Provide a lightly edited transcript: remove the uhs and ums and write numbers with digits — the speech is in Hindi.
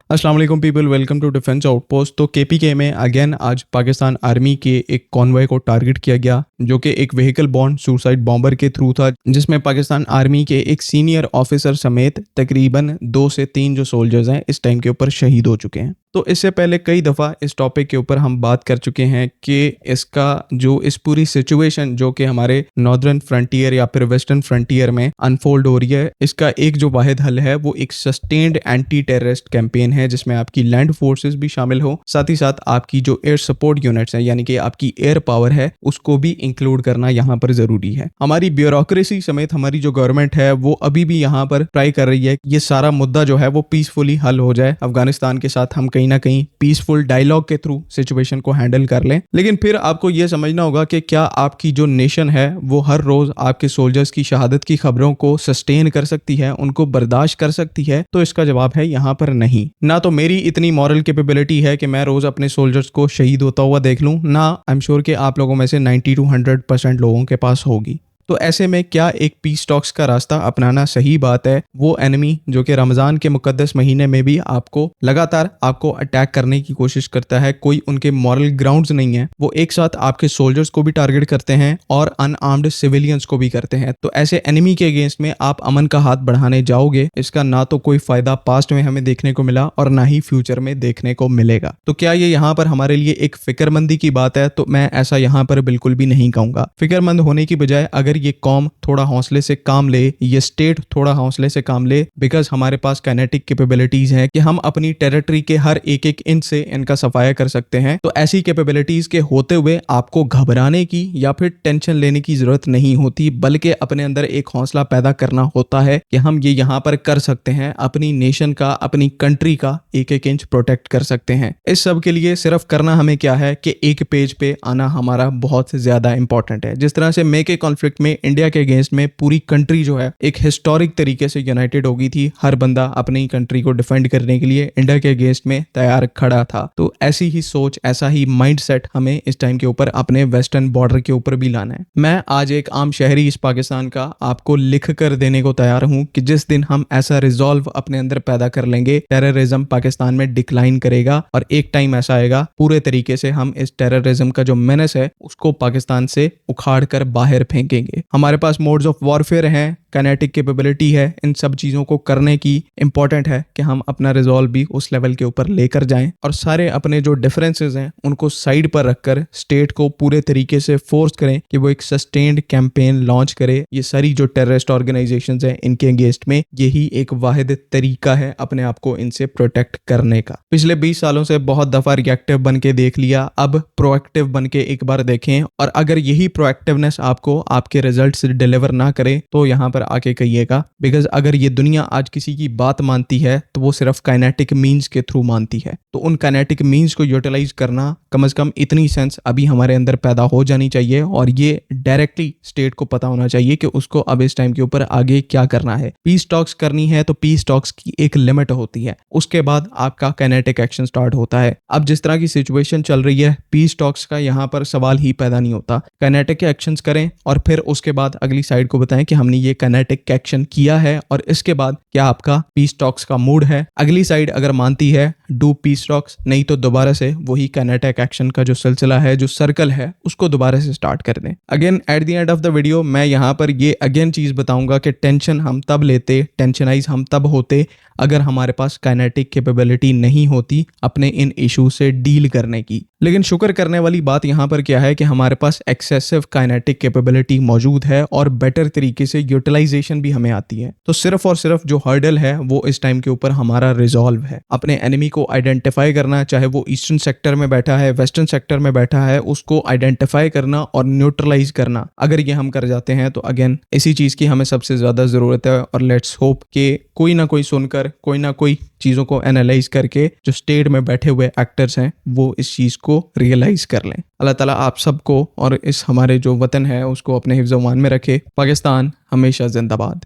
अस्सलाम वालेकुम people, welcome to defence outpost. तो केपीके में अगेन आज पाकिस्तान आर्मी के एक कॉन्वॉय को टारगेट किया गया, जो कि एक व्हीकल बॉर्न सुसाइड बॉम्बर के थ्रू था, जिसमें पाकिस्तान आर्मी के एक सीनियर ऑफिसर समेत तकरीबन 2 से 3 जो सोल्जर्स हैं इस टाइम के ऊपर शहीद हो चुके हैं। तो इससे पहले कई दफ़ा इस टॉपिक के ऊपर हम बात कर चुके हैं कि इसका जो इस पूरी सिचुएशन जो कि हमारे नॉर्दर्न फ्रंटियर या फिर वेस्टर्न फ्रंटियर में अनफोल्ड हो रही है, इसका एक जो वाहिद हल है वो एक सस्टेन्ड एंटी टेररिस्ट कैंपेन है, जिसमें आपकी लैंड फोर्सेस भी शामिल हो, साथ ही साथ आपकी जो एयर सपोर्ट यूनिट्स हैं यानी कि आपकी एयर पावर है उसको भी इंक्लूड करना यहाँ पर जरूरी है। हमारी ब्यूरोक्रेसी समेत हमारी जो गवर्नमेंट है वो अभी भी यहाँ पर ट्राई कर रही है कि ये सारा मुद्दा जो है वो पीसफुली हल हो जाए। अफगानिस्तान के साथ हम कहीं ना कहीं पीसफुल डायलॉग के थ्रू सिचुएशन को हैंडल कर लें, लेकिन फिर आपको यह समझना होगा कि क्या आपकी जो नेशन है वो हर रोज आपके सोल्जर्स की शहादत की खबरों को सस्टेन कर सकती है, उनको बर्दाश्त कर सकती है? तो इसका जवाब है यहाँ पर नहीं। ना तो मेरी इतनी मॉरल कैपेबिलिटी है कि मैं रोज अपने सोल्जर्स को शहीद होता हुआ देख लूं, ना आई एम श्योर कि आप लोगों में से 90 to 100% लोगों के पास होगी। तो ऐसे में क्या एक पीस टॉक्स का रास्ता अपनाना सही बात है? वो एनिमी जो कि रमज़ान के मुकद्दस महीने में भी आपको लगातार आपको अटैक करने की कोशिश करता है, कोई उनके मॉरल ग्राउंड्स नहीं है, वो एक साथ आपके सोल्जर्स को भी टारगेट करते हैं और अनआर्म्ड सिविलियंस को भी करते हैं। तो ऐसे एनिमी के अगेंस्ट में आप अमन का हाथ बढ़ाने जाओगे, इसका ना तो कोई फायदा पास्ट में हमें देखने को मिला और ना ही फ्यूचर में देखने को मिलेगा। तो क्या ये यहाँ पर हमारे लिए एक फिक्रमंदी की बात है? तो मैं ऐसा यहाँ पर बिल्कुल भी नहीं कहूंगा। फिक्रमंद होने की बजाय अगर ये कॉम थोड़ा हौसले से काम ले, ये स्टेट थोड़ा हौसले से काम ले, बिकॉज हमारे पास काइनेटिक कैपेबिलिटीज हैं कि हम अपनी टेरिटरी के हर एक एक इंच से इनका सफाया कर सकते हैं। तो ऐसी कैपेबिलिटीज के होते हुए आपको घबराने की या फिर टेंशन लेने की जरूरत नहीं होती, बल्कि अपने अंदर एक हौसला पैदा करना होता है कि हम ये यहाँ पर कर सकते हैं, अपनी नेशन का, अपनी कंट्री का एक एक इंच प्रोटेक्ट कर सकते हैं। इस सब के लिए सिर्फ करना हमें क्या है कि एक पेज पे आना हमारा बहुत ज्यादा इंपॉर्टेंट है। जिस तरह से मे के कॉन्फ्लिक्ट में इंडिया के अगेंस्ट में पूरी कंट्री जो है एक हिस्टोरिक तरीके से यूनाइटेड हो गई थी, हर बंदा अपनी कंट्री को डिफेंड करने के लिए इंडिया के अगेंस्ट में तैयार खड़ा था। तो ऐसी ही सोच, ऐसा ही माइंडसेट हमें इस टाइम के ऊपर अपने वेस्टर्न बॉर्डर के ऊपर भी लाना है। मैं आज एक आम शहरी इस पाकिस्तान का आपको लिख कर देने को तैयार हूं कि जिस दिन हम ऐसा रिजॉल्व अपने अंदर पैदा कर लेंगे, टेररिज्म पाकिस्तान में डिक्लाइन करेगा और एक टाइम ऐसा आएगा पूरे तरीके से हम इस टेररिज्म का जो मेनेस है उसको पाकिस्तान से उखाड़ कर बाहर फेंकेंगे। हमारे पास मोड्स ऑफ वॉरफेयर हैं, काइनेटिक कैपेबिलिटी है, इन सब चीज़ों को करने की इंपॉर्टेंट है कि हम अपना रिजॉल्व भी उस लेवल के ऊपर लेकर जाएं और सारे अपने जो डिफरेंसेस हैं उनको साइड पर रखकर स्टेट को पूरे तरीके से फोर्स करें कि वो एक सस्टेन्ड कैंपेन लॉन्च करे। ये सारी जो टेररिस्ट ऑर्गेनाइजेशंस हैं इनके अगेंस्ट में यही एक वाहिद तरीका है अपने आप को इनसे प्रोटेक्ट करने का। पिछले 20 सालों से बहुत दफा रिएक्टिव बन के देख लिया, अब प्रोएक्टिव बन के एक बार देखें, और अगर यही प्रोएक्टिवनेस आपको आपके रिजल्ट डिलीवर ना करे तो यहाँ पर आके कहिएगा, बिकॉज अगर ये दुनिया आज किसी की बात मानती है तो वो सिर्फ काइनेटिक मींस के थ्रू मानती है। तो उन काइनेटिक मींस को यूटिलाइज करना, कम से कम इतनी सेंस अभी हमारे अंदर पैदा हो जानी चाहिए और ये डायरेक्टली स्टेट को पता होना चाहिए कि उसको अब इस टाइम के ऊपर आगे क्या करना है। पीस टॉक्स करनी है तो पीस टॉक्स की एक लिमिट होती है, उसके बाद आपका काइनेटिक एक्शन स्टार्ट होता है। अब जिस तरह की सिचुएशन चल रही है, पीस टॉक्स का यहाँ पर सवाल ही पैदा नहीं होता। काइनेटिक एक्शंस करें और फिर उसके बाद अगली साइड को बताएं कि हमने ये काइनेटिक एक्शन किया है और इसके बाद क्या आपका पीस टॉक्स का मूड है। अगली साइड अगर मानती है डू पीस टॉक्स, नहीं तो दोबारा से वही काइनेटिक एक्शन का जो सिलसिला है, जो सर्कल है, उसको दोबारा से स्टार्ट कर दें। Again at the end of the video मैं यहाँ पर ये अगेन चीज बताऊंगा कि टेंशन हम तब लेते, टेंशनाइज हम तब होते अगर हमारे पास काइनेटिक कैपेबिलिटी नहीं होती अपने इन इशू से डील करने की। लेकिन शुक्र करने वाली बात यहाँ पर क्या है कि हमारे पास एक्सेसिव काइनेटिक कैपेबिलिटी मौजूद है और बेटर तरीके से यूटिलाइजेशन भी हमें आती है। तो सिर्फ और सिर्फ जो हर्डल है वो इस टाइम के ऊपर हमारा रिजॉल्व है। अपने एनिमी को आइडेंटिफाई करना, चाहे वो ईस्टर्न सेक्टर में बैठा है, वेस्टर्न सेक्टर में बैठा है, उसको आइडेंटिफाई करना और न्यूट्रलाइज करना। अगर ये हम कर जाते हैं तो अगेन इसी चीज की हमें सबसे ज्यादा जरूरत है और लेट्स होप कि कोई ना कोई सुनकर, कोई ना कोई चीज़ों को एनालाइज करके जो स्टेट में बैठे हुए एक्टर्स हैं वो इस चीज़ को रियलाइज कर लें। अल्लाह ताला आप सबको और इस हमारे जो वतन है उसको अपने हिफ्ज़-ओ-मान में रखे। पाकिस्तान हमेशा जिंदाबाद।